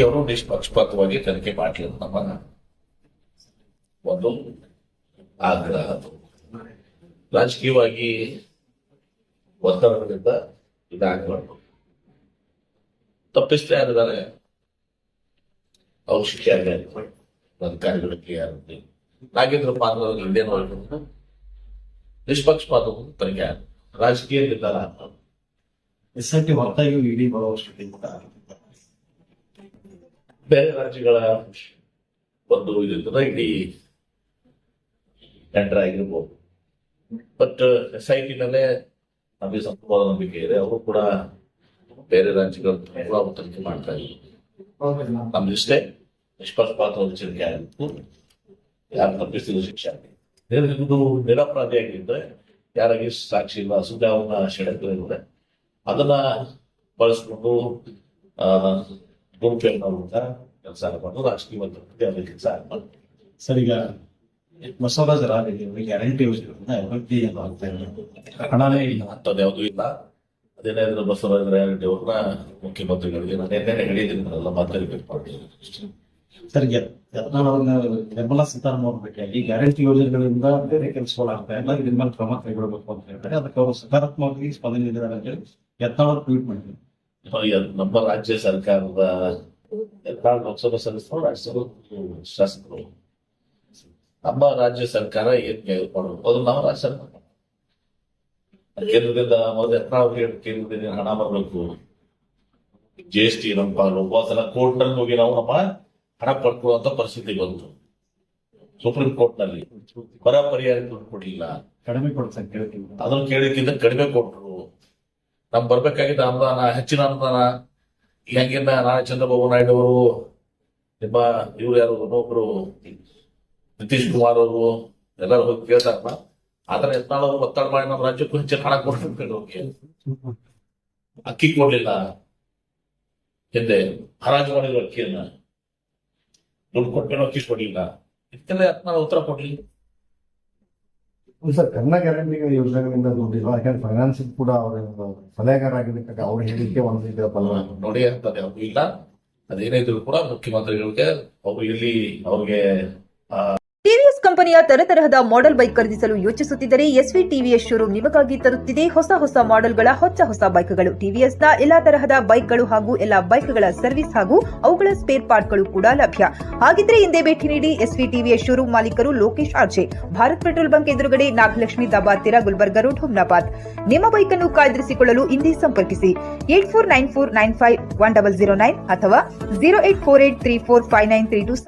ಅವರು ನಿಷ್ಪಕ್ಷಪಾತವಾಗಿ ತನಿಖೆ ಮಾಡಲಿ ಅಂತ ನಮ್ಮ ಒಂದು ಆಗ್ರಹ. ರಾಜಕೀಯವಾಗಿ ಒತ್ತಡಗಳಿಂದ ಇದಾಗಬಾರ್ದು. ತಪ್ಪಿಸ್ತಾ ಯಾರಿದ್ದಾರೆ ಅವ್ರ ಶಿಕ್ಷೆ ಆಗಲಿ, ಅಧಿಕಾರಿಗಳಿಗೆ ಯಾರಲ್ಲಿ ನಾಗೇಂದ್ರ ಪಾತ್ರ ಇಲ್ಲೇನೋ ನಿಷ್ಪಕ್ಷಪಾತ ತನಿಖೆ ಆಗ ರಾಜಕೀಯ ನಿರ್ಧಾರ ಆಗ್ತದೆ. SIT ಹೊರತಾಗಿ ಇಡೀ ಬರುವಷ್ಟು ಬೇರೆ ರಾಜ್ಯಗಳ ಒಂದು ಇದರಿಂದ ಇಡೀ ಟೆಂಡರ್ ಆಗಿರ್ಬೋದು. ಬಟ್ SIT ನಲ್ಲೇ ನಮಗೆ ಸಂಪೂರ್ಣ ನಂಬಿಕೆ ಇದೆ. ಅವರು ಕೂಡ ಬೇರೆ ರಾಜ್ಯಗಳ ತನಿಖೆ ಮಾಡ್ತಾ ಇದ್ದಾರೆ. ನಮ್ದಿಷ್ಟೇ ನಿಷ್ಪಕ್ಷಪಾತ ತನಿಖೆ ಆಗಿತ್ತು. ಯಾರು ತಪ್ಪಿಸಿದ ಶಿಕ್ಷೆ ಆಗಿದೆ. ಇದು ನಿರಪರಾಧಿ ಆಗಿದ್ರೆ ಯಾರಾಗಿ ಸಾಕ್ಷಿ ಇಲ್ಲ, ಸುದ್ದಿ ಅವನ್ನ ಷಡ್ಯಂತ್ರ ಅದನ್ನ ಬಳಸ್ಕೊಂಡು ದುರುಪಯೋಗ ಮಾಡುವಂತ ಕೆಲಸ ಆಗಬಾರ್ದು. ರಾಜಕೀಯ ಕೆಲಸ ಆಗಬಾರ್ದು. ಸರ್, ಈಗ ಬಸವರಾಜ ರಾಜರಿಗೆ ಗ್ಯಾರಂಟಿ ಯೋಜನೆ ಹಣನೇ ಇಲ್ಲ, ಅಂಥದ್ದು ಯಾವುದೂ ಇಲ್ಲ. ಅದೇನಾದ್ರೂ ಬಸವರಾಜ ರಾಯರೆಡ್ಡಿ ಅವ್ರನ್ನ ಮುಖ್ಯಮಂತ್ರಿಗಳಿಗೆ ನಾನು ನಿನ್ನೆ ಹೇಳಿದ್ದೀನಲ್ಲ, ಮಾತಾಡಬೇಕು ಮಾಡ್ತೀನಿ. ಸರ್, ಯತ್ನಾಳ್ ಅವ್ರನ್ನ ನಿರ್ಮಲಾ ಸೀತಾರಾಮನ್ ಅವ್ರ ಭೇಟಿಯಾಗಿ ಗ್ಯಾರಂಟಿ ಯೋಜನೆಗಳಿಂದ ಬೇರೆ ಕೆಲಸಗಳಾಗ್ತಾ ಇಲ್ಲ, ಇದ್ರ ಮೇಲೆ ಕ್ರಮ ಕೈಗೊಳ್ಳಬೇಕು ಅಂತ ಹೇಳ್ತಾರೆ. ಅದಕ್ಕೆ ಅವರು ಸಕಾರಾತ್ಮಕವಾಗಿ ಸ್ಪಂದನೆ ನೀಡಿದ್ದಾರೆ ಅಂತ ಹೇಳಿ ಯತ್ನಾಳ್ ಅವರು ಟ್ವೀಟ್ ಮಾಡಿದ್ರು. ನಮ್ಮ ರಾಜ್ಯ ಸರ್ಕಾರದ ಲೋಕಸಭಾ ಸದಸ್ಯರು, ರಾಜ್ಯಸಭಾ ಶಾಸಕರು, ನಮ್ಮ ರಾಜ್ಯ ಸರ್ಕಾರ ಏನ್ ತೆಗೆದುಕೊಂಡು ಅದು ನಮ್ಮ ರಾಜ್ಯ ಸರ್ಕಾರ ಕೇಂದ್ರದಿಂದ ಕೇಂದ್ರದಿಂದ ಹಣ ಬರಬೇಕು, GST ನಮ್ಮ ಪಾಲು. ಸಲ ಕೋರ್ಟ್ ನಲ್ಲಿ ಹೋಗಿ ನಾವು ನಮ್ಮ ಹಣ ಪಡ್ಕೊಳ್ಳುವಂತ ಪರಿಸ್ಥಿತಿ ಬಂತು. ಸುಪ್ರೀಂ ಕೋರ್ಟ್ ನಲ್ಲಿ ಬರ ಪರಿಹಾರ ಕೊಡ್ಲಿಲ್ಲ, ಕಡಿಮೆ ಕೊಡ್ಸಕ್ ಕೇಳ್ತೀವಿ. ಅದನ್ನು ಕೇಳಿಕ್ಕಿಂತ ಕಡಿಮೆ ಕೊಟ್ಟರು. ನಮ್ ಬರ್ಬೇಕಾಗಿದ್ದ ಅನುದಾನ, ಹೆಚ್ಚಿನ ಅನುದಾನ ಹೆಂಗಿಂದ ನಾಳೆ ಚಂದ್ರಬಾಬು ನಾಯ್ಡು ಅವರು, ನಿಮ್ಮ ಇವ್ರು ಯಾರು ಒಬ್ಬರು ನಿತೀಶ್ ಕುಮಾರ್ ಅವರು ಎಲ್ಲರೂ ಹೋಗಿ ಕೇಳ್ತಾರಲ್ಲ, ಆತರ ಯತ್ನಾಳ್ ಅವರು ಒತ್ತಡ ಮಾಡಿ ನಮ್ಮ ರಾಜ್ಯಕ್ಕೂ ಹೆಚ್ಚಿನ ಹಣ ಕೊಡ್ಬೇಕು. ಹೋಗಿ ಅಕ್ಕಿ ಕೊಡ್ಲಿಲ್ಲ, ಹಿಂದೆ ಹರಾಜು ಮಾಡಿದ್ರು ಅಕ್ಕಿಯನ್ನ, ದುಡ್ಡು ಕೊಟ್ಮೇಲೆ ಅಕ್ಕಿ ಕೊಡ್ಲಿಲ್ಲ. ಇದಕ್ಕೆಲ್ಲ ಯತ್ನಾಳ್ ಉತ್ತರ ಕೊಡ್ಲಿಲ್ಲ. ಸರ್, ಕನ್ನ ಗ್ಯಾರಂಟಿ ಯೋಜನೆಗಳಿಂದ ದುಡ್ಡಿಲ್ಲ, ಯಾಕಂದ್ರೆ ಫೈನಾನ್ಸ್ ಕೂಡ ಅವರ ಸಲಹೆಗಾರ ಆಗಿದ್ದಕ್ಕೆ ಅವ್ರ ಹೇಳಿಕೆ ಒಂದು ಇದೆ ಬಲ ನೋಡಿ ಅಂತದ್ದು ಯಾವುದು ಇಲ್ಲ. ಅದೇನಿದ್ರು ಕೂಡ ಮುಖ್ಯಮಂತ್ರಿಗಳಿಗೆ ಅವರು ಇಲ್ಲಿ ಅವ್ರಿಗೆ ಟಿವಿಎಸ್ ಕಂಪನಿಯ ತರತರಹದ ಮಾಡೆಲ್ ಬೈಕ್ ಖರೀದಿಸಲು ಯೋಚಿಸುತ್ತಿದ್ದರೆ ಎಸ್ವಿ ಟಿವಿಎಸ್ ಶೋರೂಮ್ ನಿಮಗಾಗಿ ತರುತ್ತಿದೆ ಹೊಸ ಮಾಡೆಲ್ಗಳ ಹೊಸ ಬೈಕ್ಗಳು. ಟಿವಿಎಸ್ನ ಎಲ್ಲಾ ತರಹದ ಬೈಕ್ಗಳು ಹಾಗೂ ಎಲ್ಲಾ ಬೈಕ್ಗಳ ಸರ್ವಿಸ್ ಹಾಗೂ ಅವುಗಳ ಸ್ಪೇರ್ ಪಾರ್ಟ್ಗಳು ಕೂಡ ಲಭ್ಯ. ಹಾಗಿದ್ರೆ ಹಿಂದೆ ಭೇಟಿ ನೀಡಿ ಎಸ್ವಿ ಟಿವಿಎಸ್ ಶೋರೂಮ್ ಮಾಲೀಕರು Lokesh RJ, Bharat petrol bunk ಎದುರುಗಡೆ, ನಾಗಲಕ್ಷ್ಮಿ ದಾಬಾ ಹತ್ತಿರ, ಗುಲ್ಬರ್ಗ ರೋಡ್, ಹುಮ್ನಾಬಾದ್. ನಿಮ್ಮ ಬೈಕ್ ಅನ್ನು ಕಾಯ್ದಿರಿಸಿಕೊಳ್ಳಲು ಹಿಂದೆ ಸಂಪರ್ಕಿಸಿ 8494951009 ಅಥವಾ 0848345932.